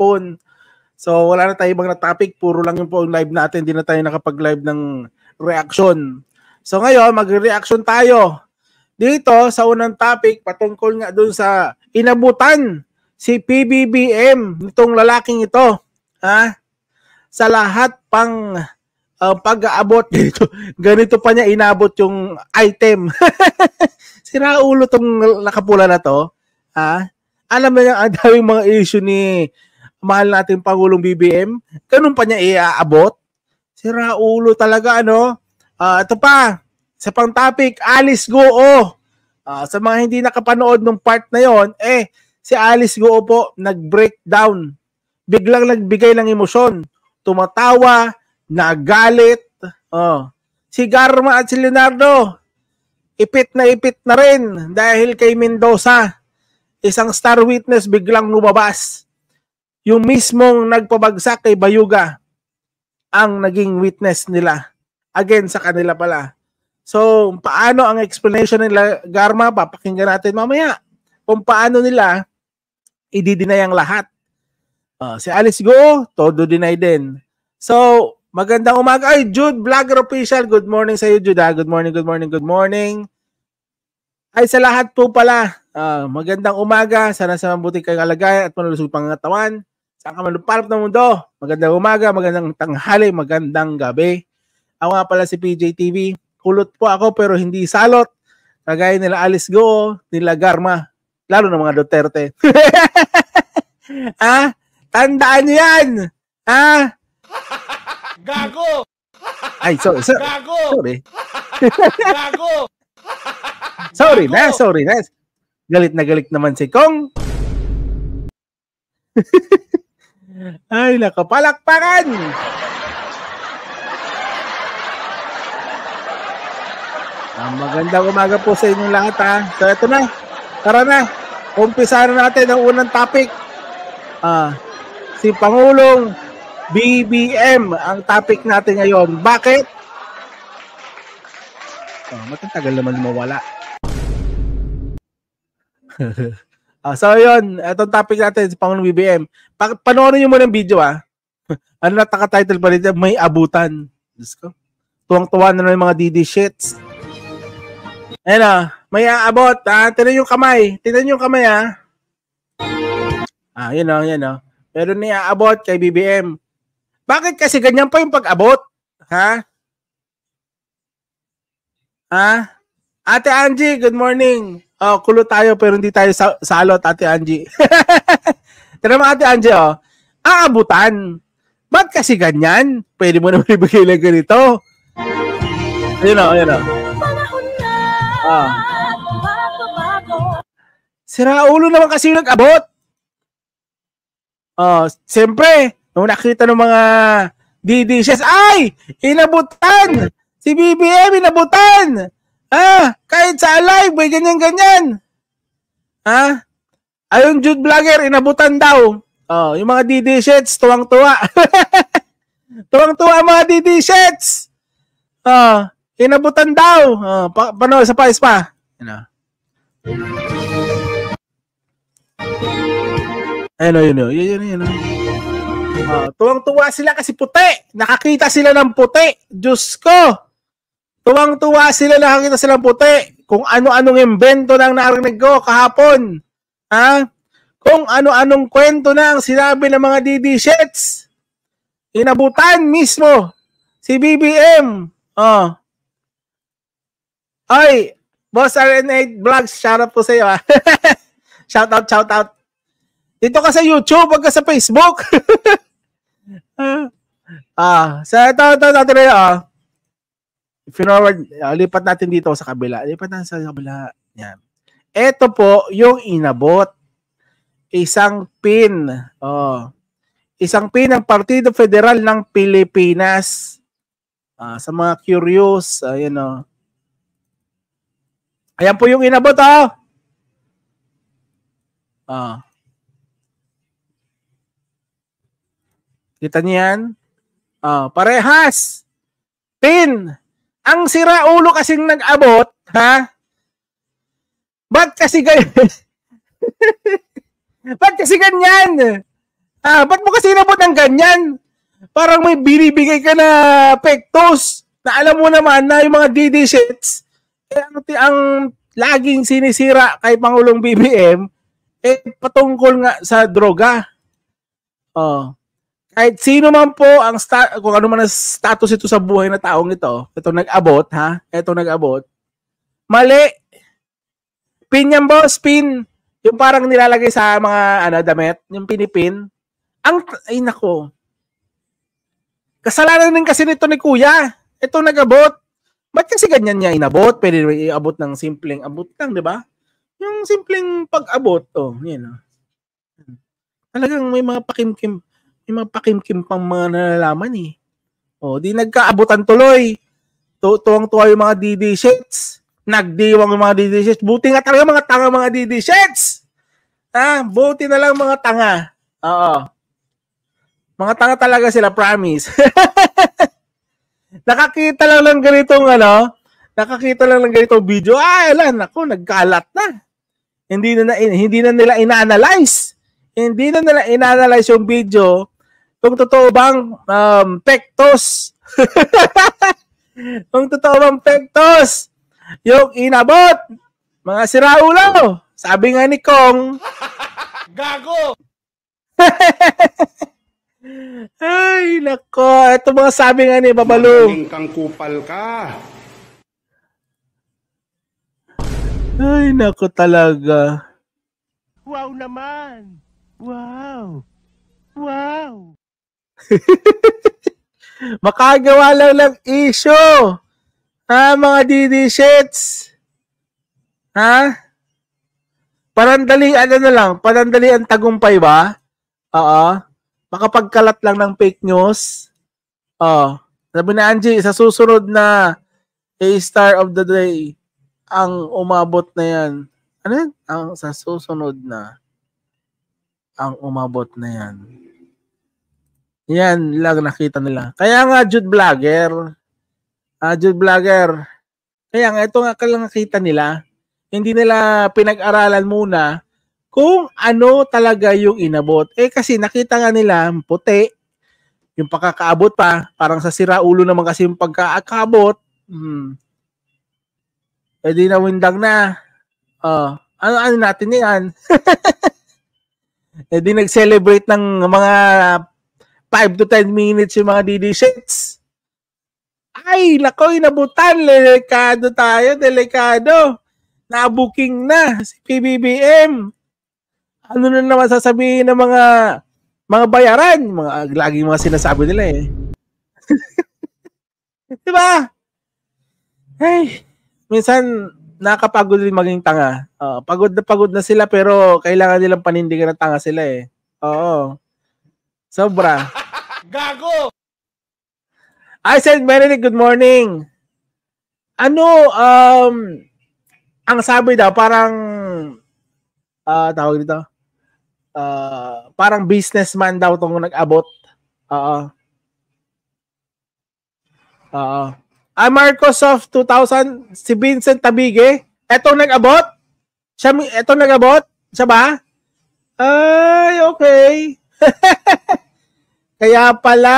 kahapon. So wala na tayo ibang na topic, puro lang yung po live natin, hindi na tayo nakapag-live ng reaction. So ngayon, magre-reaction tayo dito sa unang topic patungkol nga dun sa inabutan si PBBM, nitong lalaking ito. Ha? Sa lahat pang pag-aabot ganito pa niya inabot yung item. Sira ulo tong nakapula na to. Ha? Alam na niya ang daming mga issue ni mahal nating Pangulong BBM. Ganun pa niya iaabot. Sira ulo talaga, ano? Ito pa, sa pang topic, Alice Goo. Sa mga hindi nakapanood ng part na yon, si Alice Goo po nag-breakdown. Biglang nagbigay ng emosyon. Tumatawa, nagalit. Si Garma at si Leonardo, ipit na rin dahil kay Mendoza. Isang star witness biglang lumabas. Yung mismong nagpabagsak kay Bayuga ang naging witness nila. Again, sa kanila pala. So, paano ang explanation nila, Garma? Papakinggan natin mamaya. Kung paano nila i-deny ang lahat. Si Alice Goo, todo deny din. So, magandang umaga. Ay, Jude, Vlogger Official. Good morning sa iyo, Jude. Good morning, good morning, good morning. Ay, sa lahat po pala, magandang umaga. Sana sa mabuting kalagayan at malulusog pangangatawan. Saan ka malupalap ng mundo? Magandang umaga, magandang tanghali, magandang gabi. Ako nga pala si PJTV. Kulot po ako pero hindi salot. Kagaya nila Alice Goo, nila Garma, lalo na mga Duterte. Tandaan nyo yan! Gago! Ay, sorry. Gago! Sorry. Gago! Sorry na. Galit na galit naman si Kong. Ay, nakapalakpakan! Magandang umaga po sa inyong lahat, ha. So, ito na. Tara na. Umpisa na natin ang unang topic. Si Pangulong BBM ang topic natin ngayon. Bakit? Matatagal naman mawala. So, yun. Itong topic natin, si Pangulong BBM. Panoorin nyo muna ng video, ha. Ano na taka-title pa rin? May abutan. Diyos ko. Tuwang-tuwa na ng mga DD shits. Ayan, may aabot. Tignan yung kamay. Tignan yung kamay, ha. Yun, yan. Meron na aabot kay BBM. Bakit kasi ganyan pa yung pag-abot? Ha? Ate Angie, good morning. Kulo tayo pero hindi tayo salot, Ate Angie. Tignan mo, Ate Angie, aabutan. Ba't kasi ganyan? Pwede mo naman ibigay lang ganito. Ayun. Sira ulo naman kasi yung nag-abot. Siyempre, nung nakita ng mga DDSS, ay! Inabutan! Si BBM, inabutan! Kahit sa live, may ganyan-ganyan. Ayun, Jude Vlogger, inabutan daw. Yung mga DDSS, tuwang-tuwa. Tuwang-tuwa mga DDSS. Inabutan daw. Paano, isa pa. Ayun. Tuwang-tuwa sila kasi puti. Nakakita sila ng puti. Diyos ko. Tuwang-tuwa sila, nakakita sila ng puti. Kung ano-anong invento nang narinig ko kahapon. Kung ano-anong kwento na ang sinabi ng mga DD-shits. Inabutan mismo si BBM. Ay, Boss RN8 Vlogs, shoutout po sa iyo. Shoutout. Dito ka sa YouTube, wag ka sa Facebook. Sa ito natin forward, lipat natin dito sa kabila. Yan. Ito po yung inabot. Isang pin. Isang pin ng Partido Federal ng Pilipinas. Sa mga curious, ayan Ayan po yung inabot, Kita niyo yan? Parehas. Pin. Ang sira ulo kasing nag-abot, Ba't kasi ganyan? Ba't kasi ganyan? Ba't mo kasi inabot ng ganyan? Parang may binibigay ka na pektos na alam mo naman na yung mga DD shits, ang laging sinisira kay Pangulong BBM, patungkol nga sa droga. Kahit sino man po kung ano man ang status ito sa buhay na taong ito nag-abot, ito nag-abot, mali. Pin yan, boss, pin. Yung parang nilalagay sa mga damit, yung pinipin. Ay nako. Kasalanan din kasi nito ni Kuya. Ito nag-abot. Ba't kasi ganyan niya inabot? Pwede i-abot ng simpleng abot lang, di ba? Yung simpleng pag-abot, yan. Talagang may mga pakimkim pang mga nalalaman eh. Di nagkaabutan tuloy. Tuwang-tuwa yung mga DD shits. Nagdiwang yung mga DD shits. Buti nga talaga mga tanga mga DD shits. Buti na lang mga tanga. Oo. Mga tanga talaga sila, promise. Nakakita lang ng ganitong video. Nako, nagkalat na. Hindi na nila ina-analyze. Hindi na nila ina-analyze yung video kung totoo bang pektos. Kung totoo bang pektos yung inabot. Mga siraulo. Sabi nga ni Kong. Gago! Ay, nako. Ito mga sabi nga ni Babalong. Magaling kang kupal ka. Ay, nako talaga. Wow naman! Wow! Wow! Makagawa lang ng issue. Mga DD shits. Parandalian tagumpay ba? Makapagkalat lang ng fake news. Sabi na Angie, sa susunod na A-Star of the Day, ang umabot na yan. Ano yan? Sa susunod na, ang umabot na yan. Yan lang nakita nila. Kaya nga, Jude Vlogger. Kaya nga, ito nga lang nakita nila. Hindi nila pinag-aralan muna kung ano talaga yung inabot. Kasi nakita nga nila, puti, yung pagkakaabot pa, parang sa siraulo naman kasi yung pagkakaabot. Di na windang na. Ano natin yan? Di nag-celebrate ng mga 5 to 10 minutes yung mga DD shits. Ay, nako, inabutan. Delikado. Na-booking na si PBBM. Ano na naman sasabihin ng mga bayaran? Laging mga sinasabi nila eh. Diba? Ay, minsan nakapagod din maging tanga. Pagod na sila pero kailangan nilang panindigan na tanga sila eh. Oo. Sobra. Gago! I said, Benedict, good morning. Ang sabi daw, parang, tawag dito, parang businessman daw itong nag-abot. Marcos of 2000, si Vincent Tabige, etong nag-abot? Etong nag-abot? Siya ba? Ay, okay. Kaya pala.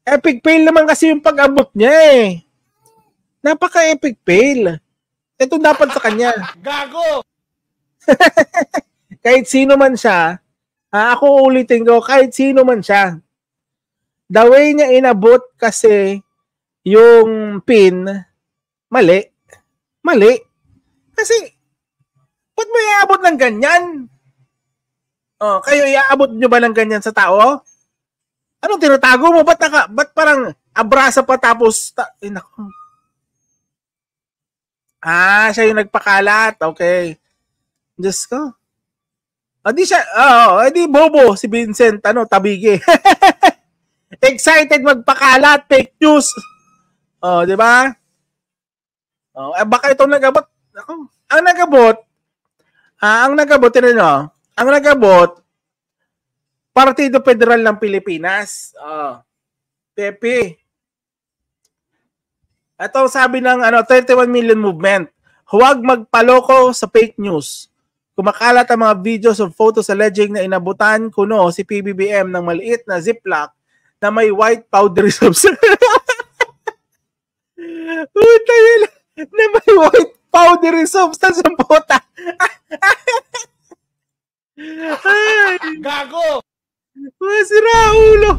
Epic fail naman kasi yung pag-abot niya eh. Napaka-epic fail. Ito dapat sa kanya. Gago! Kahit sino man siya, ako ulitin ko, kahit sino man siya, the way niya inabot kasi yung pin, mali. Kasi, ba't mo iaabot ng ganyan? Kayo iaabot nyo ba ng ganyan sa tao? Anong tinatago mo? Ba't parang abrasa pa tapos, naku. Siya yung nagpakalat. Okay. Diyos ko. Di bobo si Vincent, Tabige. Excited magpakalat, fake news. Di ba? Baka itong nagabot. Ang nagabot, Partido Federal ng Pilipinas. Pepe. Ito sabi ng 31 million movement. Huwag magpaloko sa fake news. Kumakalat ang mga videos of photos alleging na inabutan kuno si PBBM ng maliit na ziplock na may white powdery substance. Puta yun. Na may white powdery substance ang puta. Gago! Masira ulo.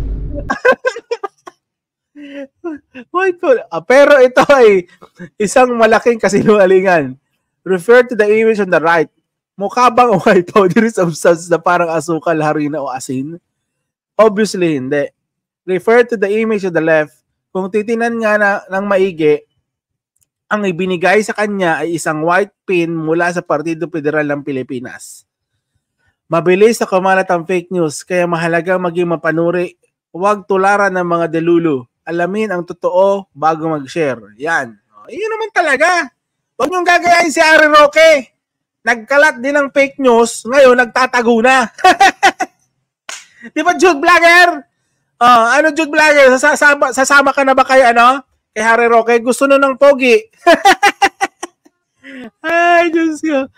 White powder. Pero ito ay isang malaking kasinungalingan. Refer to the image on the right. Mukha bang white powdery substance na parang asukal, harina o asin? Obviously, hindi. Refer to the image on the left. Kung titinan nga ng maigi, ang ibinigay sa kanya ay isang white pin mula sa Partido Federal ng Pilipinas. Mabilis na kumalat ang fake news, kaya mahalaga maging mapanuri. Huwag tularan ng mga delulu. Alamin ang totoo bago mag-share. Yan. Yun naman talaga. Huwag niyong gagayahin si Harry Roque. Nagkalat din ng fake news, ngayon nagtatago na. Di ba, Jude Vlogger? Ano, Jude Vlogger? Sasama ka na ba kay, kay Harry Roque? Gusto nun ng pogi. Ay, Diyos ko.